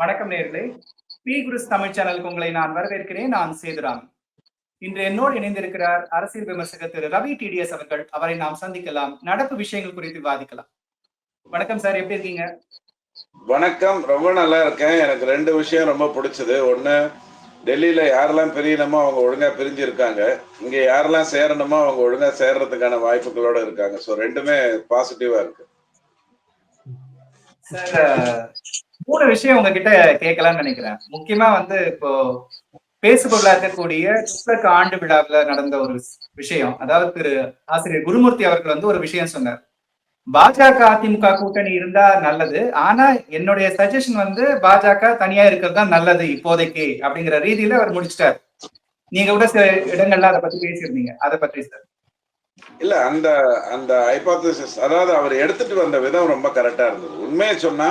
வணக்கம் நேயர்களே. பி குருஸ் தமிழ் சேனலுக்கு உங்களை நான் வரவேற்கிறேன். நான் சேதுராம். இன்று என்னோடு இணைந்திருக்கிறார் அரசியல் விமர்சகர் திரு ரவி டிடிஎஸ் அவர்கள். அவரை நாம் சந்திக்கலாம். நடப்பு விஷயங்கள் குறித்து விவாதிக்கலாம். வணக்கம் சார், எப்படி இருக்கீங்க? வணக்கம், ரொம்ப நல்லா இருக்கேன். எனக்கு 2 விஷயம் ரொம்ப பிடிச்சது. ஒண்ணு, டெல்லியில யாரெல்லாம் பிரியணுமோ அவங்க ஒழுங்கா பிரிஞ்சிருக்காங்க. இங்க யாரெல்லாம் சேரணுமோ அவங்க ஒழுங்கா சேர்றதுக்கான வாய்ப்புகளோட இருக்காங்க. ஸோ 2மே பாசிட்டிவா இருக்கு. சார், 3 விஷயம் உங்ககிட்ட கேட்கலாம்னு நினைக்கிறேன். முக்கியமா இப்போ பேசுபொருளா இருக்கக்கூடிய துக்ளக் ஆண்டு விழாவுல நடந்த ஒரு விஷயம். அதாவது திரு ஆசிரியர் குருமூர்த்தி அவர்கள் ஒரு விஷயம் சொன்னார். பாஜக அதிமுக கூட்டணி இருந்தா நல்லது, ஆனா என்னுடைய சஜஷன் பாஜக தனியா இருக்கிறது தான் நல்லது இப்போதைக்கு அப்படிங்கிற ரீதியில அவர் முடிச்சிட்டார். நீங்க கூட சில இடங்கள்ல அதை பத்தி பேசியிருந்தீங்க. அதை பற்றி சார். இல்ல, அந்த அந்த ஹைபோதசிஸ், அதாவது அவர் எடுத்துட்டு வந்த விதம் ரொம்ப கரெக்டா இருந்தது. உண்மையை சொன்னா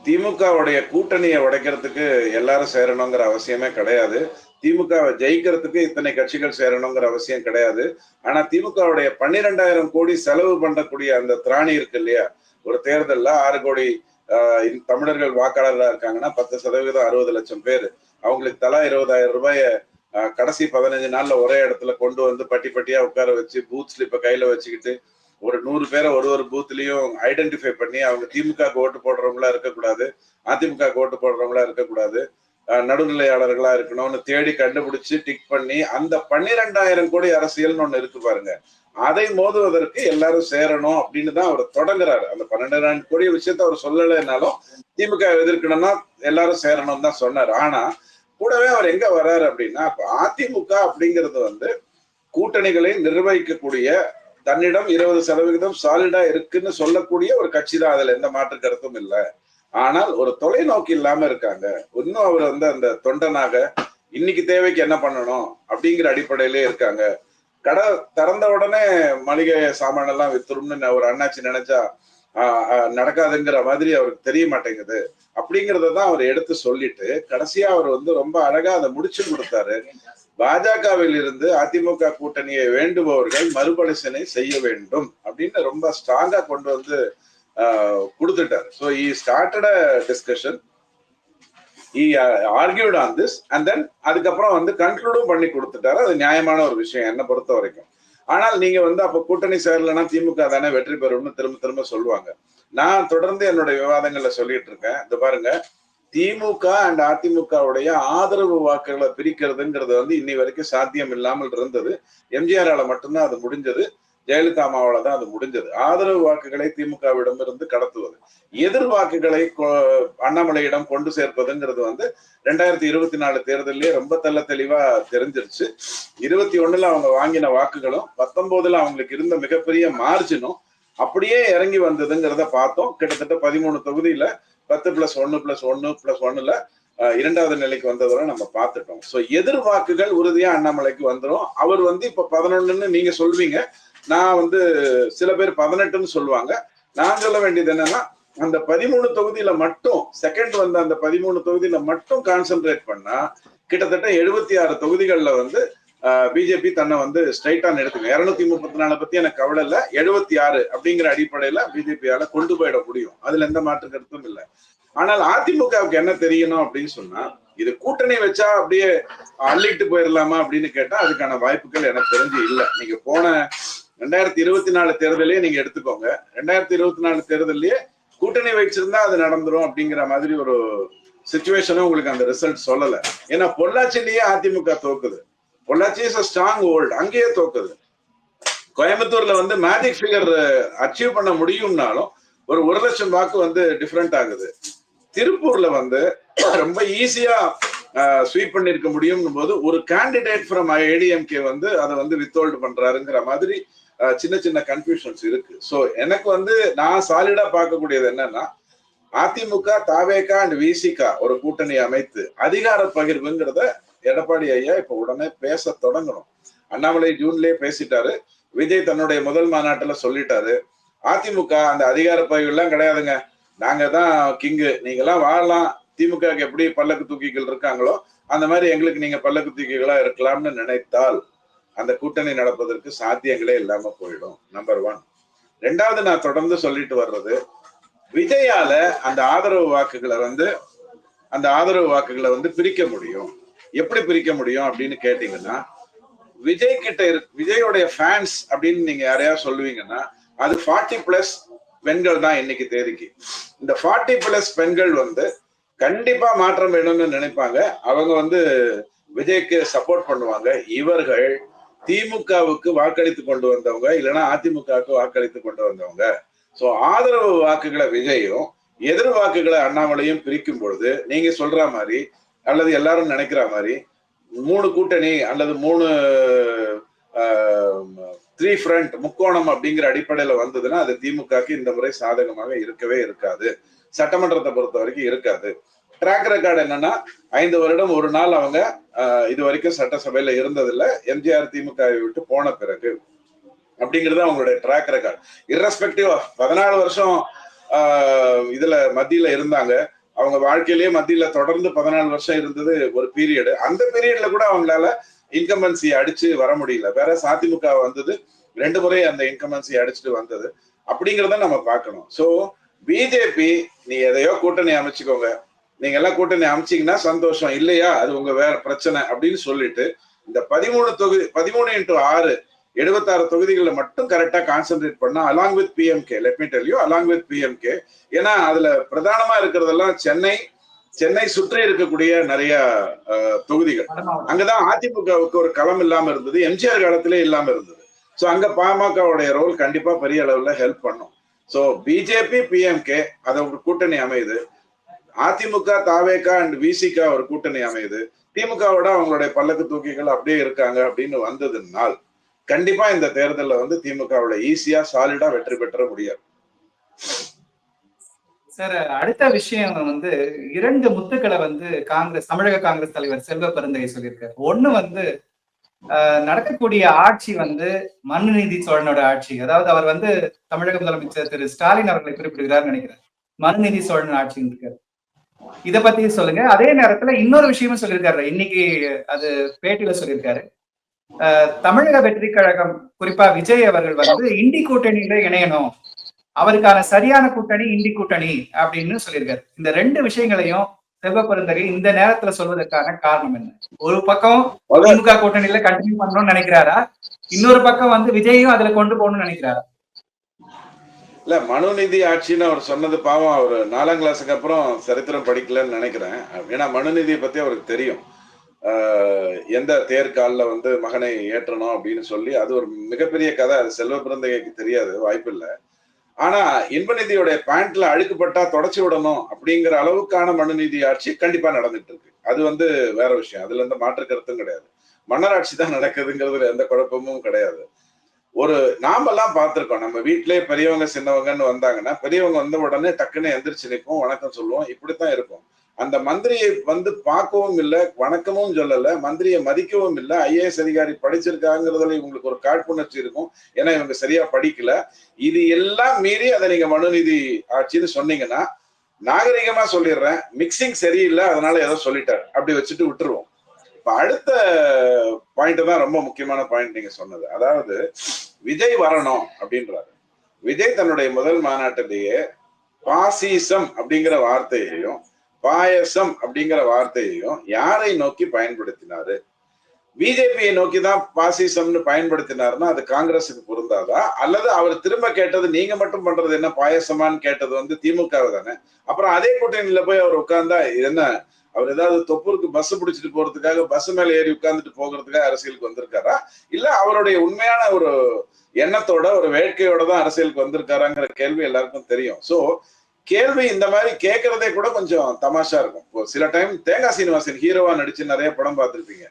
திமுகவுடைய கூட்டணியை உடைக்கிறதுக்கு எல்லாரும் சேரணுங்கிற அவசியமே கிடையாது. திமுகவை ஜெயிக்கிறதுக்கு இத்தனை கட்சிகள் சேரணுங்கிற அவசியம் கிடையாது. ஆனா திமுகவுடைய 12,000 கோடி செலவு பண்ணக்கூடிய அந்த திராணி இருக்கு இல்லையா, ஒரு தேர்தல்ல 6 கோடி தமிழர்கள் வாக்காளர்களா இருக்காங்கன்னா 10% 60 லட்சம் பேர், அவங்களுக்கு தலா 20,000 ரூபாய கடைசி 15 நாள்ல ஒரே இடத்துல கொண்டு வந்து பட்டி பட்டியா உட்கார வச்சு பூத் ஸ்லிப்பை கையில வச்சுக்கிட்டு ஒரு 100 பேரை ஒரு பூத்லயும் ஐடென்டிஃபை பண்ணி அவங்க திமுக ஓட்டு போடுறவங்களா இருக்கக்கூடாது, அதிமுக ஓட்டு போடுறவங்களா இருக்கக்கூடாது, நடுநிலையாளர்களா இருக்கணும்னு தேடி கண்டுபிடிச்சு டிக் பண்ணி அந்த 12,000 கோடி அரசியல்னு ஒண்ணு இருக்கு பாருங்க, அதை மோதுவதற்கு எல்லாரும் சேரணும் அப்படின்னு தான் அவர் தொடங்குறாரு. அந்த 12,000 கோடி விஷயத்த அவர் சொல்லலைன்னாலும் திமுக எதிர்க்கணும்னா எல்லாரும் சேரணும் தான் சொன்னார். ஆனா கூடவே அவர் எங்க வர்றாரு அப்படின்னா, இப்ப அதிமுக அப்படிங்கிறது கூட்டணிகளை நிர்வகிக்கக்கூடிய, தன்னிடம் 20% சாலிடா இருக்குன்னு சொல்லக்கூடிய ஒரு கட்சி தான். அதுல எந்த மாற்று கருத்தும் இல்லை. ஆனால் ஒரு தொலைநோக்கி இல்லாம இருக்காங்க. இன்னும் அவர் அந்த தொண்டனாக இன்னைக்கு தேவைக்கு என்ன பண்ணணும் அப்படிங்கிற அடிப்படையிலே இருக்காங்க. கடை திறந்த உடனே மளிகை சாமான் எல்லாம் வித்துரும்னு ஒரு அண்ணாச்சி நினைச்சா நடக்காதுங்கிற மாதிரி அவருக்கு தெரிய மாட்டேங்குது. அப்படிங்கிறதான் அவர் எடுத்து சொல்லிட்டு கடைசியா அவர் ரொம்ப அழகா அதை முடிச்சு கொடுத்தாரு. பாஜகவில் இருந்து அதிமுக கூட்டணியை வேண்டுபவர்கள் மறுபரிசீலனை செய்ய வேண்டும் அப்படின்னு ரொம்ப ஸ்ட்ராங்கா கொண்டு கொடுத்துட்டாரு. So he started a discussion, he argued on this and then அதுக்கப்புறம் கன்க்ளூடும் பண்ணி கொடுத்துட்டாரு. அது நியாயமான ஒரு விஷயம் என்னை பொறுத்த வரைக்கும். ஆனால் நீங்க அப்ப கூட்டணி சேரலன்னா திமுக தானே வெற்றி பெறும்னு திரும்ப திரும்ப சொல்லுவாங்க. நான் தொடர்ந்து என்னுடைய விவாதங்கள்ல சொல்லிட்டு இருக்கேன், இது பாருங்க, திமுக அண்ட் அதிமுகவுடைய ஆதரவு வாக்குகளை பிரிக்கிறதுங்கிறது இன்னி வரைக்கும் சாத்தியம் இல்லாமல் இருந்தது. எம்ஜிஆரால மட்டும்தான் அது முடிஞ்சது, ஜெயலலிதா அம்மாவால தான் அது முடிஞ்சது. ஆதரவு வாக்குகளை திமுகவிடம் இருந்து கடத்துவது, எதிர் வாக்குகளை அண்ணாமலையிடம் கொண்டு சேர்ப்பதுங்கிறது 2024 தேர்தலே ரொம்ப தெளிவா தெரிஞ்சிருச்சு. 21ல அவங்க வாங்கின வாக்குகளும் 19ல அவங்களுக்கு இருந்த மிகப்பெரிய மார்ஜினும் அப்படியே இறங்கி வந்ததுங்கிறத பார்த்தோம். கிட்டத்தட்ட 13 தொகுதியில 10+1+1+1ல 2வது நிலைக்கு வந்ததோட நம்ம பார்த்துட்டோம். ஸோ எதிர் வாக்குகள் உறுதியா அண்ணாமலைக்கு வந்துடும். அவர் இப்ப 11ன்னு நீங்க சொல்வீங்க, நான் சில பேர் 18ன்னு சொல்லுவாங்க. நான் சொல்ல வேண்டியது என்னன்னா, அந்த 13 தொகுதியில மட்டும் செகண்ட் அந்த 13 தொகுதியில மட்டும் கான்சென்ட்ரேட் பண்ணா கிட்டத்தட்ட 76 தொகுதிகள்ல பிஜேபி தன்னை ஸ்ட்ரைட்டா எடுத்துங்க. 234 பத்தி எனக்கு கவலை இல்லை, 76 அப்படிங்கிற அடிப்படையில பிஜேபியால கொண்டு போயிட முடியும். அதுல எந்த மாற்று கருத்தும் இல்லை. ஆனால் அதிமுகவுக்கு என்ன தெரியணும் அப்படின்னு சொன்னா, இது கூட்டணி வச்சா அப்படியே அள்ளிட்டு போயிடலாமா அப்படின்னு கேட்டா அதுக்கான வாய்ப்புகள் எனக்கு தெரிஞ்சு இல்லை. நீங்க போன 2024 தேர்தலே நீங்க எடுத்துக்கோங்க. 2024 தேர்தலையே கூட்டணி வச்சிருந்தா அது நடந்துரும் அப்படிங்கிற மாதிரி ஒரு சிச்சுவேஷனும் உங்களுக்கு அந்த ரிசல்ட் சொல்லல. ஏன்னா பொள்ளாச்சிலேயே அதிமுக தோக்குது. Pollachi is a strong hold, அங்கேயே தோக்குது. கோயம்புத்தூர்ல மேஜிக் ஃபிகர் அச்சீவ் பண்ண முடியும்னாலும் ஒரு 1 லட்சம் வாக்கு டிஃபரெண்ட் ஆகுது. திருப்பூர்ல ரொம்ப ஈஸியா ஸ்வீப் பண்ணிருக்க முடியும் போது ஒரு கேண்டிடேட் ஃப்ரம் ஏடிஎம்கே அதை வித்ஹோல்ட் பண்றாருங்கிற மாதிரி சின்ன சின்ன கன்ஃபியூஷன்ஸ் இருக்கு. ஸோ எனக்கு நான் சாலிடா பார்க்கக்கூடியது என்னன்னா, அதிமுக, தாவேகா அண்ட் விசிகா ஒரு கூட்டணி அமைத்து அதிகார பகிர்வுங்கிறத எடப்பாடி ஐயா இப்ப உடனே பேச தொடங்கணும். அண்ணாமலை ஜூன்லயே பேசிட்டாரு, விஜய் தன்னுடைய முதல் மாநாட்டுல சொல்லிட்டாரு, அதிமுக அந்த அதிகார பகிர்வு எல்லாம் கிடையாதுங்க, நாங்க தான் கிங்கு, நீங்க எல்லாம் வாழலாம், திமுக எப்படி பல்லக்கு தூக்கிகள் இருக்காங்களோ அந்த மாதிரி எங்களுக்கு நீங்க பல்லக்கு தூக்கிகளா இருக்கலாம்னு நினைத்தால் அந்த கூட்டணி நடப்பதற்கு சாத்தியங்களே இல்லாம போயிடும். நம்பர் 1. 2வது, நான் தொடர்ந்து சொல்லிட்டு வர்றது, விஜயால அந்த ஆதரவு வாக்குகளை அந்த ஆதரவு வாக்குகளை வந்து பிரிக்க முடியும். எப்படி பிரிக்க முடியும் அப்படின்னு கேட்டீங்கன்னா, விஜய் கிட்ட விஜயோடைய ஃபேன்ஸ் அப்படின்னு நீங்க யாரையாவது சொல்லுவீங்கன்னா அது 40+ பெண்கள் தான் இன்னைக்கு தேதிக்கு. இந்த 40+ பெண்கள் வந்து கண்டிப்பா மாற்றம் வேணும்னு நினைப்பாங்க. அவங்க வந்து விஜய்க்கு சப்போர்ட் பண்ணுவாங்க. இவர்கள் திமுகவுக்கு வாக்களித்து கொண்டு வந்தவங்க, இல்லைன்னா அதிமுகவுக்கு வாக்களித்து கொண்டு வந்தவங்க. சோ ஆதரவு வாக்குகளை விஜயும் எதிர் வாக்குகளை அண்ணாமலையும் பிரிக்கும் பொழுது நீங்க சொல்ற மாதிரி அல்லது எல்லாரும் நினைக்கிற மாதிரி 3 கூட்டணி அல்லது 3 3 ஃப்ரண்ட் முக்கோணம் அப்படிங்கிற அடிப்படையில வந்ததுன்னா அது திமுகக்கு இந்த முறை சாதகமாக இருக்கவே இருக்காது. சட்டமன்றத்தை பொறுத்த வரைக்கும் இருக்காது. ட்ராக் ரெக்கார்டு என்னன்னா 5 வருடம் ஒரு நாள் அவங்க இது வரைக்கும் சட்டசபையில இருந்ததில்ல. எம்ஜிஆர் திமுகவை விட்டு போன பிறகு அப்படிங்கிறது அவங்களுடைய ட்ராக் ரெக்கார்டு. இரஸ்பெக்டிவ் ஆஃப் 14 வருஷம் இதுல மத்தியில இருந்தாங்க. அவங்க வாழ்க்கையிலேயே மத்தியில தொடர்ந்து 14 வருஷம் இருந்தது ஒரு பீரியடு. அந்த பீரியட்ல கூட அவங்களால இன்கம்பன்சி அடிச்சு வர முடியல. வேற அதிமுக வந்தது 2 முறை அந்த இன்கம்பன்சி அடிச்சுட்டு வந்தது. அப்படிங்கிறத நம்ம பார்க்கணும். சோ பிஜேபி நீ எதையோ கூட்டணி அமைச்சுக்கோங்க, நீங்க எல்லாம் கூட்டணி அமைச்சீங்கன்னா சந்தோஷம், இல்லையா அது உங்க வேற பிரச்சனை அப்படின்னு சொல்லிட்டு இந்த 13 தொகுதி 13x6 76 தொகுதிகளை மட்டும் கரெக்டா கான்சென்ட்ரேட் பண்ணா along with PMK, let me tell you, along with PMK. ஏன்னா அதுல பிரதானமா இருக்கிறதெல்லாம் சென்னை சுற்றி இருக்கக்கூடிய நிறைய தொகுதிகள். அங்கதான் அதிமுகவுக்கு ஒரு களம் இல்லாம இருந்தது, எம்ஜிஆர் காலத்திலே இல்லாம இருந்தது. சோ அங்க பாமகவுடைய ரோல் கண்டிப்பா பெரிய அளவுல ஹெல்ப் பண்ணும். சோ பிஜேபி பிஎம்கே அத ஒரு கூட்டணி அமையுது, அதிமுக தாவேகா அண்ட் விசிகா ஒரு கூட்டணி அமையுது, திமுகவோட அவங்களுடைய பல்லக்கு தூக்கிகள் அப்படியே இருக்காங்க அப்படின்னு வந்ததுனால் கண்டிப்பா இந்த தேர்தலில் வந்து திமுகவோட ஈஸியா சாலிடா வெற்றி பெற்ற முடியாது. சார், அடுத்த விஷயம் வந்து 2 முத்துக்களை வந்து தமிழக காங்கிரஸ் தலைவர் செல்வ பெருந்தகை சொல்லியிருக்காரு. ஒண்ணு வந்து நடக்கக்கூடிய ஆட்சி வந்து மனுநீதி சோழனோட ஆட்சி. அதாவது அவர் வந்து தமிழக முதலமைச்சர் திரு ஸ்டாலின் அவர்களை குறிப்பிடுகிறார் நினைக்கிறேன். மனுநீதி சோழன் ஆட்சின்னு இருக்காரு. இத பத்தி சொல்லுங்க. அதே நேரத்துல இன்னொரு விஷயமும் சொல்லியிருக்காரு, இன்னைக்கு அது பேட்டியில சொல்லியிருக்காரு. தமிழக வெற்றி கழகம் குறிப்பா விஜய் அவர்கள் வந்து இண்டி கூட்டணியில இணையணும், அவருக்கான சரியான கூட்டணி இண்டி கூட்டணி அப்படின்னு சொல்லியிருக்காரு. இந்த 2 விஷயங்களையும் செல்வ பெருந்தகை இந்த நேரத்துல சொல்வதற்கான காரணம் என்ன? ஒரு பக்கம் திமுக கூட்டணியில கண்டினியூ பண்ணணும்னு நினைக்கிறாரா, இன்னொரு பக்கம் வந்து விஜயும் அதுல கொண்டு போகணும்னு நினைக்கிறாரா? இல்ல, மனுநீதி ஆட்சின்னு அவர் சொன்னது பாவம், அவர் 4ஆம் கிளாஸுக்கு அப்புறம் சரித்திரம் படிக்கலன்னு நினைக்கிறேன். ஏன்னா மனுநீதியை பத்தி அவருக்கு தெரியும். எந்த தேர்காலில் வந்து மகனை ஏற்றணும் அப்படின்னு சொல்லி அது ஒரு மிகப்பெரிய கதை. அது செல்வ பிறந்தகைக்கு தெரியாது, வாய்ப்பு இல்லை. ஆனா இன்பநிதியோடைய பேண்ட்ல அழுக்குப்பட்டா தொடச்சி விடணும் அப்படிங்கிற அளவுக்கான மனுநீதி ஆட்சி கண்டிப்பா நடந்துட்டு இருக்கு. அது வந்து வேற விஷயம், அதுல எந்த மாற்று கருத்தும் கிடையாது. மன்னராட்சி தான் நடக்குதுங்கிறதுல எந்த குழப்பமும் கிடையாது. நாமெல்லாம் பார்த்திருக்கோம், நம்ம வீட்டிலேயே பெரியவங்க சின்னவங்கன்னு வந்தாங்கன்னா பெரியவங்க வந்த உடனே டக்குன்னு எந்திரிச்சு நிற்போம், வணக்கம் சொல்லுவோம், இப்படித்தான் இருக்கும். அந்த மந்திரியை வந்து பார்க்கவும் இல்லை, வணக்கமும் சொல்லல, மந்திரியை மதிக்கவும் இல்லை. ஐஏஎஸ் அதிகாரி படிச்சிருக்காங்கிறதுல இவங்களுக்கு ஒரு காழ்ப்புணர்ச்சி இருக்கும், ஏன்னா இவங்க சரியா படிக்கல. இது எல்லாம் மீறி அதை நீங்க மனுநீதி ஆட்சின்னு சொன்னீங்கன்னா, நாகரிகமா சொல்லிடுறேன், மிக்சிங் சரியில்லை அதனால ஏதோ சொல்லிட்டார் அப்படி வச்சுட்டு விட்டுருவோம். இப்ப அடுத்த பாயிண்ட் தான் ரொம்ப முக்கியமான பாயிண்ட் நீங்க சொன்னது. அதாவது விஜய் வரணும் அப்படின்றாரு. விஜய் தன்னுடைய முதல் மாநாட்டிலேயே பாசிசம் அப்படிங்கிற வார்த்தையையும் பாயசம் அப்படிங்கிற வார்த்தையையும் யாரை நோக்கி பயன்படுத்தினாரு? பிஜேபியை நோக்கி தான் பாசிசம்னு பயன்படுத்தினாருன்னா அது காங்கிரஸுக்கு பொருந்தாதா? அல்லது அவர் திரும்ப கேட்டது நீங்க மட்டும் பண்றது என்ன பாயசமான்னு கேட்டது வந்து திமுக தானே? அப்புறம் அதே கூட்டணியில போய் அவர் உட்கார்ந்தா என்ன, அவர் ஏதாவது தொப்பூருக்கு பஸ் பிடிச்சிட்டு போறதுக்காக பஸ் மேல ஏறி உட்கார்ந்துட்டு போகிறதுக்காக அரசியலுக்கு வந்திருக்காரா, இல்ல அவருடைய உண்மையான ஒரு எண்ணத்தோட ஒரு வேட்கையோட தான் அரசியலுக்கு வந்திருக்காராங்கிற கேள்வி எல்லாருக்கும் தெரியும். சோ கேள்வி இந்த மாதிரி கேட்கறதே கூட கொஞ்சம் தமாஷா இருக்கும். சில டைம் தேங்காய் சீனிவாசன் ஹீரோவா நடிச்சு நிறைய படம் பார்த்திருப்பீங்க.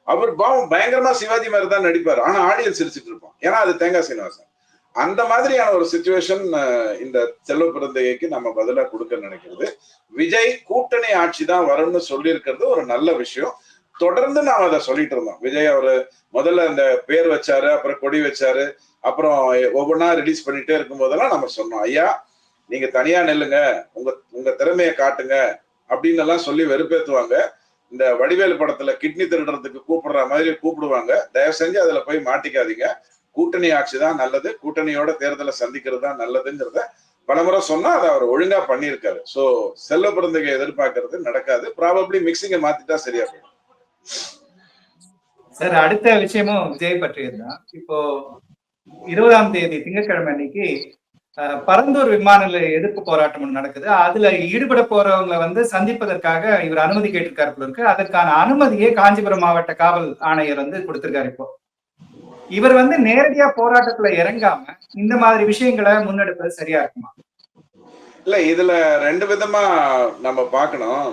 அவர் பயங்கரமா சிவாஜி மாதிரி தான் நடிப்பார், ஆனா ஆடியன்ஸ் சிரிச்சுட்டு இருப்போம், ஏன்னா அது தேங்காய் சீனிவாசன். அந்த மாதிரியான ஒரு சிச்சுவேஷன் இந்த செல்வ பிறந்தகைக்கு நம்ம பதிலா கொடுக்க நினைக்கிறது. விஜய் கூட்டணி ஆட்சி தான் வரும்னு சொல்லி இருக்கிறது ஒரு நல்ல விஷயம். தொடர்ந்து நாம் அதை சொல்லிட்டு இருந்தோம். விஜய் அவரு முதல்ல அந்த பேர் வச்சாரு, அப்புறம் கொடி வச்சாரு, அப்புறம் ஒவ்வொன்னா ரிலீஸ் பண்ணிட்டே இருக்கும் போதெல்லாம் நம்ம சொன்னோம், ஐயா நீங்க தனியா நெல்லுங்க, உங்க திறமையை காட்டுங்க அப்படின்னு எல்லாம் சொல்லி வெறுப்பேத்துவாங்க. இந்த வடிவேலு படத்துல கிட்னி திருடுறதுக்கு கூப்பிடுற மாதிரி கூப்பிடுவாங்க, தயவு செஞ்சு அதுல போய் மாட்டிக்காதீங்க. கூட்டணி ஆட்சி தான் நல்லது, கூட்டணியோட தேர்தலை சந்திக்கிறது தான் நல்லதுங்கிறத பலமுறை சொன்னா அதை அவர் ஒழுங்கா பண்ணியிருக்காரு. சோ செல்வ பிறந்தகை எதிர்பார்க்கறது நடக்காது. ப்ராபப்ளி மிக்சிங்கை மாத்திட்டா சரியா போயிடும். சார், அடுத்த விஷயமும் விஜய் பற்றியதுதான். இப்போ 20ஆம் தேதி திங்கட்கிழமை அன்னைக்கு பரந்தூர் விமான நிலைய எதிர்ப்பு போராட்டம் ஒன்று நடக்குது. அதுல ஈடுபட போறவங்களை வந்து சந்திப்பதற்காக இவர் அனுமதி கேட்டிருக்காரு போல இருக்கு. அதற்கான அனுமதியே காஞ்சிபுரம் மாவட்ட காவல் ஆணையர் வந்து கொடுத்திருக்காரு. இப்போ இவர் வந்து நேரடியா போராட்டத்துல இறங்காம இந்த மாதிரி விஷயங்களை முன்னெடுப்பது சரியா இருக்குமா? இல்ல, இதுல ரெண்டு விதமா நம்ம பார்க்கணும்.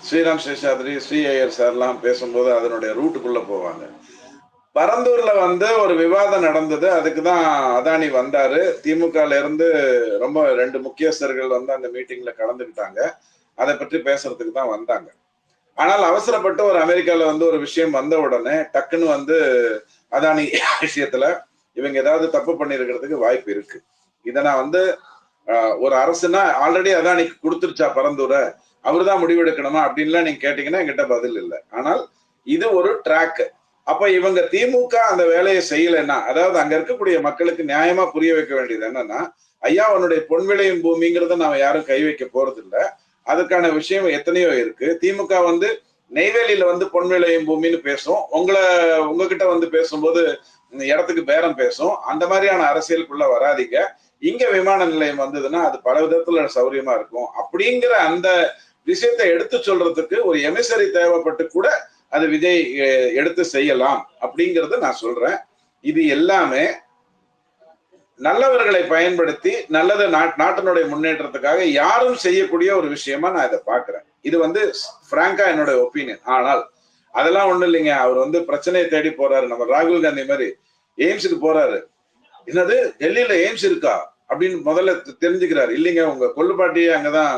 ஸ்ரீராம் சேஷாத்ரி, ஸ்ரீ ஐயர் சார் எல்லாம் பேசும்போது அதனுடைய ரூட்டுக்குள்ள போவாங்க. பரந்தூர்ல வந்து ஒரு விவாதம் நடந்தது. அதுக்குதான் அதானி வந்தாரு. திமுகல இருந்து ரொம்ப 2 முக்கியஸ்தர்கள் வந்து அந்த மீட்டிங்ல கலந்துக்கிட்டாங்க. அதை பற்றி பேசுறதுக்கு தான் வந்தாங்க. ஆனால் அவசரப்பட்டு ஒரு அமெரிக்கால வந்து ஒரு விஷயம் வந்த உடனே டக்குன்னு வந்து அதானி விஷயத்துல இவங்க ஏதாவது தப்பு பண்ணிருக்கிறதுக்கு வாய்ப்பு இருக்கு. இதை நான் வந்து ஒரு அரசுனா ஆல்ரெடி அதானிக்கு கொடுத்துருச்சா பரந்தூரை, அவருதான் முடிவெடுக்கணுமா அப்படின்லாம் நீங்க கேட்டீங்கன்னா என்கிட்ட பதில் இல்லை. ஆனால் இது ஒரு ட்ராக். அப்ப இவங்க திமுக அந்த வேலையை செய்யலைன்னா, அதாவது அங்க இருக்கக்கூடிய மக்களுக்கு நியாயமா புரிய வைக்க வேண்டியது என்னன்னா, ஐயா உன்னுடைய பொன் விளையும் பூமிங்கிறத நாம யாரும் கை வைக்க போறது இல்லை. அதுக்கான விஷயம் எத்தனையோ இருக்கு. திமுக வந்து நெய்வேலியில வந்து பொன் விளையும் பூமின்னு பேசும், உங்ககிட்ட வந்து பேசும்போது இடத்துக்கு பேரம் பேசும். அந்த மாதிரியான அரசியலுக்குள்ள வராதிங்க. இங்க விமான நிலையம் வந்ததுன்னா அது பல விதத்துல சௌரியமா இருக்கும் அப்படிங்கிற அந்த விஷயத்தை எடுத்து சொல்றதுக்கு ஒரு எமிசரி தேவைப்பட்டு கூட அது விஜய் எடுத்து செய்யலாம் அப்படிங்கறத நான் சொல்றேன். இது எல்லாமே நல்லவர்களை பயன்படுத்தி நல்லது நாட்டினுடைய முன்னேற்றத்துக்காக யாரும் செய்யக்கூடிய ஒரு விஷயமா நான் இதை பாக்குறேன். இது வந்து பிராங்கா என்னோட ஒப்பீனியன். ஆனால் அதெல்லாம் ஒண்ணும் இல்லைங்க. அவர் வந்து பிரச்சனையை தேடி போறாரு. நம்ம ராகுல் காந்தி மாதிரி எய்ம்ஸுக்கு போறாரு. என்னது டெல்லியில எய்ம்ஸ் இருக்கா அப்படின்னு முதல்ல தெரிஞ்சுக்கிறாரு. இல்லைங்க, உங்க கொள்ளுப்பாட்டியே அங்கதான்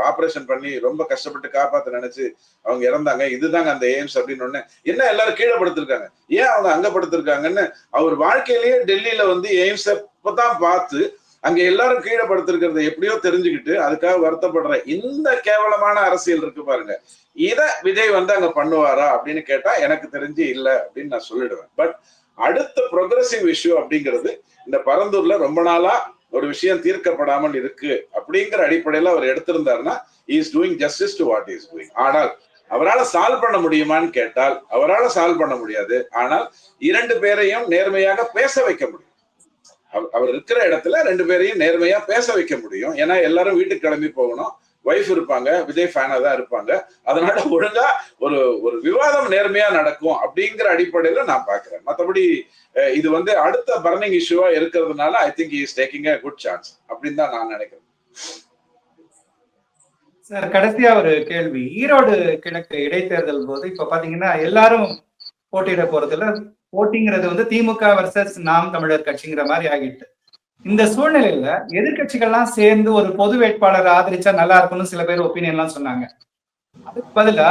ஆபரேஷன் பண்ணி ரொம்ப கஷ்டப்பட்டு காப்பாத்த நினைச்சு அவங்க இறந்தாங்க. இதுதாங்க அந்த எய்ம்ஸ் அப்படின்னு ஒண்ணு. என்ன எல்லாரும் கீழே படுத்திருக்காங்க, ஏன் அவங்க அங்க படுத்திருக்காங்கன்னு அவர் வாழ்க்கையிலேயே டெல்லியில வந்து எய்ம்ஸ் தான் பார்த்து அங்க எல்லாரும் கீழே படுத்திருக்கிறத எப்படியோ தெரிஞ்சுக்கிட்டு அதுக்காக வருத்தப்படுற இந்த கேவலமான அரசியல் இருக்கு பாருங்க. இத விஜய் வந்து அங்க பண்ணுவாரா அப்படின்னு கேட்டா எனக்கு தெரிஞ்சு இல்லை அப்படின்னு நான் சொல்லிடுவேன். பட் அடுத்த ப்ரோக்ரசிவ் இஷ்யூ அப்படிங்கிறது இந்த பரந்தூர்ல ரொம்ப நாளா ஒரு விஷயம் தீர்க்கப்படாமல் இருக்கு அப்படிங்கிற அடிப்படையில அவர் எடுத்திருந்தாருன்னா is doing justice to what is doing. ஆனால் அவரால் சால்வ் பண்ண முடியுமான்னு கேட்டால் அவரால் சால்வ் பண்ண முடியாது. ஆனால் 2 பேரையும் நேர்மையாக பேச வைக்க முடியும். அவர் இருக்கிற இடத்துல 2 பேரையும் நேர்மையா பேச வைக்க முடியும். ஏன்னா எல்லாரும் வீட்டுக்கு கிளம்பி போகணும், வைஃப் இருப்பாங்க, விஜய் ஃபேனா தான் இருப்பாங்க. அதனால ஒழுங்கா ஒரு விவாதம் நேர்மையா நடக்கும் அப்படிங்கிற அடிப்படையில நான் பாக்குறேன். மற்றபடி இது வந்து அடுத்த பர்னிங் இஷ்யூவா இருக்கிறதுனால I think is taking a good chance அப்படின்னு தான் நான் நினைக்கிறேன். சார், கடைசியா ஒரு கேள்வி. ஈரோடு கிழக்கு இடைத்தேர்தல் போது இப்ப பாத்தீங்கன்னா எல்லாரும் போட்டியிட போறதுல போட்டிங்கிறது வந்து திமுக வர்சஸ் நாம் தமிழர் கட்சிங்கிற மாதிரி ஆகிட்டு, இந்த சூழ்நிலையில எதிர்கட்சிகள்லாம் சேர்ந்து ஒரு பொது வேட்பாளர் ஆதரிச்சா நல்லா இருக்கும்னு சில பேர் ஒப்பீனியன் எல்லாம் சொன்னாங்க. அதுக்கு பதிலா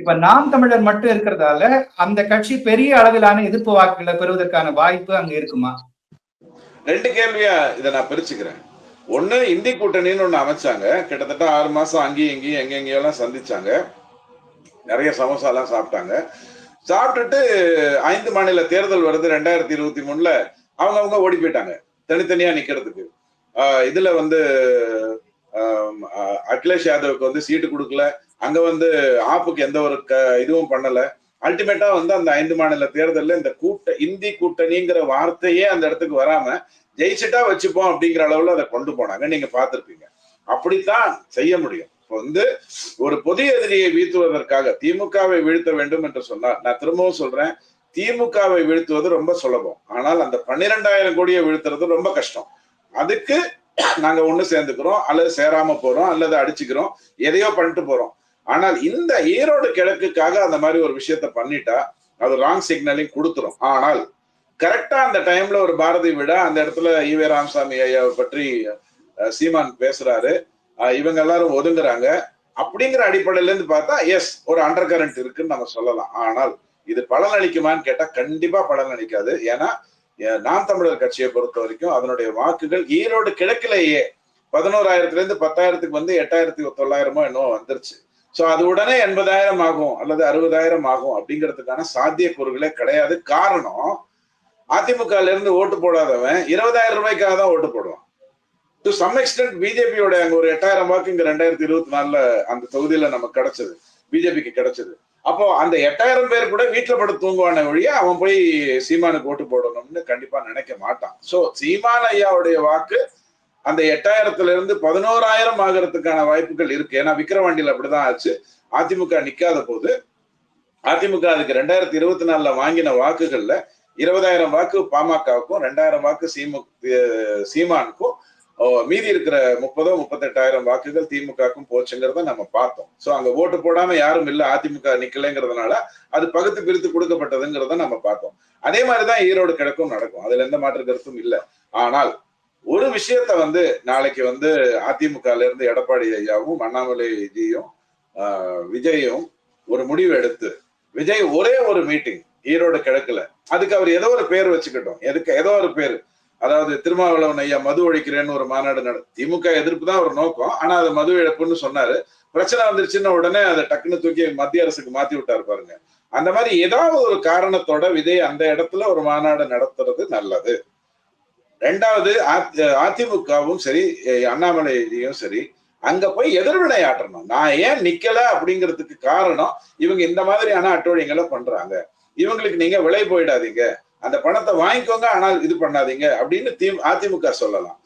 இப்ப நாம் தமிழர் மட்டும் இருக்கிறதால அந்த கட்சி பெரிய அளவிலான எதிர்ப்பு வாக்குகளை பெறுவதற்கான வாய்ப்பு அங்க இருக்குமா? 2 கேள்வியா இதை நான் பிரிச்சுக்கிறேன். ஒண்ணு, இந்தி கூட்டணின்னு ஒண்ணு அமைச்சாங்க. கிட்டத்தட்ட 6 மாசம் அங்கேயும் இங்கேயும் எங்கெங்கெல்லாம் சந்திச்சாங்க. நிறைய சமோசா எல்லாம் சாப்பிட்டாங்க. சாப்பிட்டுட்டு 5 மாநில தேர்தல் வருது 2023ல. அவங்க ஓடி போயிட்டாங்க தனித்தனியா நிக்கிறதுக்கு. இதுல வந்து அகிலேஷ் யாதவுக்கு வந்து சீட்டு கொடுக்கல. அங்க வந்து ஆப்புக்கு எந்த ஒரு இதுவும் பண்ணல. அல்டிமேட்டா வந்து அந்த 5 மாநில தேர்தலில் இந்த இந்தி கூட்டணிங்கிற வார்த்தையே அந்த இடத்துக்கு வராம ஜெயிச்சுட்டா வச்சுப்போம் அப்படிங்கிற அளவுல அதை கொண்டு போனாங்க. நீங்க பார்த்திருப்பீங்க. அப்படித்தான் செய்ய முடியும். வந்து ஒரு பொது எதிரியை வீழ்த்துவதற்காக திமுகவை வீழ்த்த வேண்டும் என்று சொன்னார். நான் திரும்பவும் சொல்றேன், திமுகவை வீழ்த்துவது ரொம்ப சுலபம். ஆனால் அந்த 12,000 கோடியை வீழ்த்துறது ரொம்ப கஷ்டம். அதுக்கு நாங்க ஒண்ணு சேர்ந்துக்கிறோம், அல்லது சேராம போறோம், அல்லது அடிச்சுக்கிறோம், எதையோ பண்ணிட்டு போறோம். ஆனால் இந்த ஈரோடு கிழக்குக்காக அந்த மாதிரி ஒரு விஷயத்த பண்ணிட்டா அது ராங் சிக்னலிங் கொடுத்துரும். ஆனால் கரெக்டா அந்த டைம்ல ஒரு பாரதி விட அந்த இடத்துல ஈவே ராமசாமி ஐயாவை பற்றி சீமான் பேசுறாரு, இவங்க எல்லாரும் ஒதுங்குறாங்க. அப்படிங்கிற அடிப்படையில இருந்து பார்த்தா எஸ், ஒரு அண்டர் கரண்ட் இருக்குன்னு நம்ம சொல்லலாம். ஆனால் இது பலன் அளிக்குமான்னு கேட்டா கண்டிப்பா பலன் அளிக்காது. ஏன்னா நாம் தமிழர் கட்சியை பொறுத்த வரைக்கும் அதனுடைய வாக்குகள் ஈரோடு கிழக்கிலேயே 11,000ல இருந்து 10,000க்கு வந்து 8,900 என்னவோ வந்துருச்சு. சோ அது உடனே 80,000 ஆகும் அல்லது 60,000 ஆகும் அப்படிங்கிறதுக்கான சாத்தியக்கூறுகளே கிடையாது. காரணம், அதிமுக இருந்து ஓட்டு போடாதவன் 20,000 ரூபாய்க்காக தான் ஓட்டு போடுவான். டு சம் எக்ஸ்டென்ட் பிஜேபியோட அங்க ஒரு 8000 வாக்கு இங்க 2024 அந்த தொகுதியில நமக்கு கிடைச்சது, பிஜேபிக்கு கிடைச்சது. அப்போ அந்த 8000 பேர் கூட வீட்டுல படுத்து தூங்குவான வழியா அவன் போய் சீமானுக்கு ஓட்டு போடணும்னு கண்டிப்பா நினைக்க மாட்டான். சோ சீமான் ஐயாவுடைய வாக்கு அந்த 8000த்துல இருந்து 11,000 ஆகிறதுக்கான வாய்ப்புகள் இருக்கு. ஏன்னா விக்கிரவாண்டியில அப்படிதான் ஆச்சு. அதிமுக நிக்காத போது அதிமுக அதுக்கு 2024 வாங்கின வாக்குகள்ல 20,000 வாக்கு பாமகவுக்கும் 2,000 வாக்கு சீமானுக்கும் மீதி இருக்கிற 38,000 வாக்குகள் திமுகவுக்கும் போச்சுங்கிறத நம்ம பார்த்தோம். சோ அங்க ஓட்டு போடாம யாரும் இல்ல, அதிமுக நிக்கலைங்கிறதுனால அது பகுத்து பிரித்து கொடுக்கப்பட்டதுங்கிறத நம்ம பார்த்தோம். அதே மாதிரிதான் ஈரோடு கிழக்கும் நடக்கும், அதுல எந்த மாற்று கருத்தும் இல்லை. ஆனால் ஒரு விஷயத்த நாளைக்கு அதிமுகல இருந்து எடப்பாடி ஐயாவும் அண்ணாமலைஜியும் விஜயும் ஒரு முடிவு எடுத்து, விஜய் ஒரே ஒரு மீட்டிங் ஈரோடு கிழக்குல, அதுக்கு அவர் ஏதோ ஒரு பேர் வச்சுக்கிட்டோம், ஏதோ ஒரு பேர், அதாவது திருமாவளவன் ஐயா மது ஒழிக்கிறேன்னு ஒரு மாநாடு திமுக எதிர்ப்பு தான் ஒரு நோக்கம், ஆனா அது மது இழப்புன்னு சொன்னாரு. பிரச்சனை வந்துருச்சுன்னா உடனே அதை டக்குன்னு தூக்கி மத்திய அரசுக்கு மாத்தி விட்டாரு பாருங்க. அந்த மாதிரி ஏதாவது ஒரு காரணத்தோட விஜய் அந்த இடத்துல ஒரு மாநாடு நடத்துறது நல்லது. ரெண்டாவது அதிமுகவும் சரி அண்ணாமலையும் சரி அங்க போய் எதிர்வினை ஆற்றணும். நான் ஏன் நிக்கல அப்படிங்கிறதுக்கு காரணம் இவங்க இந்த மாதிரியான அட்டூழியங்களை பண்றாங்க, இவங்களுக்கு நீங்க விலை போயிடாதீங்க, அந்த பணத்தை வாங்கிக்கோங்க ஆனால் இது பண்ணாதீங்க அப்படின்னு அதிமுக சொல்லலாம்.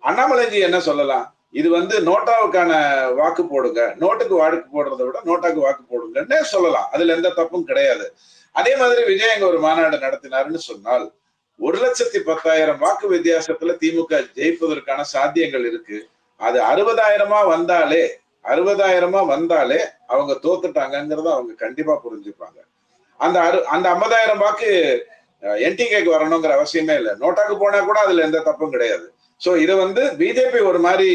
அண்ணாமலைஜி என்ன சொல்லலாம், இது நோட்டாவுக்கான வாக்கு போடுங்க, நோட்டுக்கு வாக்கு போடுறதை விட நோட்டாக்கு வாக்கு போடுங்கன்னு சொல்லலாம், அதுல எந்த தப்பும் கிடையாது. அதே மாதிரி விஜய் அங்க ஒரு மாநாடு நடத்தினாருன்னு சொன்னால் 1,10,000 வாக்கு வித்தியாசத்துல திமுக ஜெயிப்பதற்கான சாத்தியங்கள் இருக்கு. அது 60,000 வந்தாலே அவங்க தோத்துட்டாங்கிறத அவங்க கண்டிப்பா புரிஞ்சுப்பாங்க. அந்த 50,000 வாக்கு என்டிகேக்கு வரணுங்கிற அவசியமே இல்லை, நோட்டாக்கு போனா கூட அதுல எந்த தப்பும் கிடையாது. சோ இது பிஜேபி ஒரு மாதிரி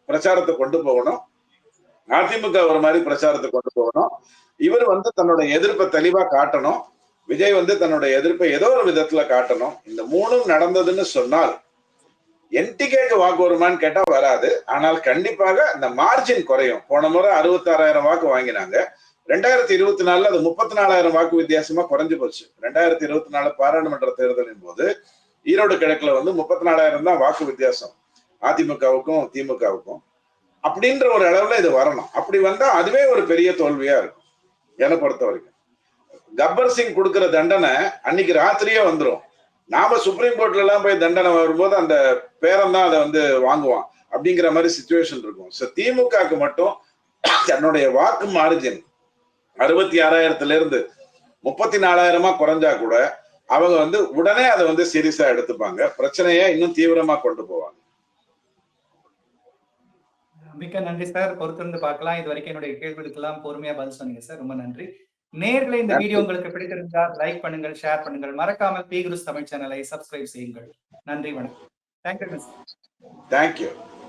பிரச்சாரத்தை கொண்டு போகணும், அதிமுக ஒரு மாதிரி பிரச்சாரத்தை கொண்டு போகணும். இவர் தன்னோட எதிர்ப்பை தெளிவா காட்டணும், விஜய் தன்னோட எதிர்ப்பை ஏதோ ஒரு விதத்துல காட்டணும். இந்த மூணும் நடந்ததுன்னு சொன்னால் என்டிகேக்கு வாக்கு வருமானு கேட்டா வராது, ஆனால் கண்டிப்பாக இந்த மார்ஜின் குறையும். போன முறை 66,000 வாக்கு வாங்கினாங்க, 2024 அது 34,000 வாக்கு வித்தியாசமா குறைஞ்சு போச்சு. 2024 பாராளுமன்ற தேர்தலின் போது ஈரோடு கிழக்குல 34,000 தான் வாக்கு வித்தியாசம் அதிமுகவுக்கும் திமுகவுக்கும். அப்படின்ற ஒரு அளவுல இது வரணும். அப்படி வந்தா அதுவே ஒரு பெரிய தோல்வியா இருக்கும் என்னை பொறுத்த வரைக்கும். கப்பர் சிங் கொடுக்கிற தண்டனை அன்னைக்கு ராத்திரியே வந்துடும். நாம சுப்ரீம் கோர்ட்ல எல்லாம் போய் தண்டனை வரும்போது அந்த பேரன் தான் அதை வாங்குவான் அப்படிங்கிற மாதிரி சிச்சுவேஷன் இருக்கும். சோ திமுகவுக்கு மட்டும் தன்னுடைய வாக்கு மார்ஜின் 66,000ல இருந்து 34,000 குறைஞ்சா கூட அவங்க உடனே அதை சீரியஸா எடுத்துப்பாங்க, பிரச்சனையை இன்னும் தீவிரமா கொண்டு போவாங்க. மிக்க நன்றி சார், பொறுத்திருந்து பார்க்கலாம். இது வரைக்கும் என்னுடைய கேள்விகளுக்கெல்லாம் பொறுமையா பதில் சொன்னீங்க சார், ரொம்ப நன்றி. நேயர்களே, இந்த வீடியோ உங்களுக்கு பிடித்திருந்தால் லைக் பண்ணுங்கள், ஷேர் பண்ணுங்கள், மறக்காமல் பி குருஸ் தமிழ் சேனலை சப்ஸ்கிரைப் செய்யுங்கள். நன்றி, வணக்கம். தேங்க்யூ.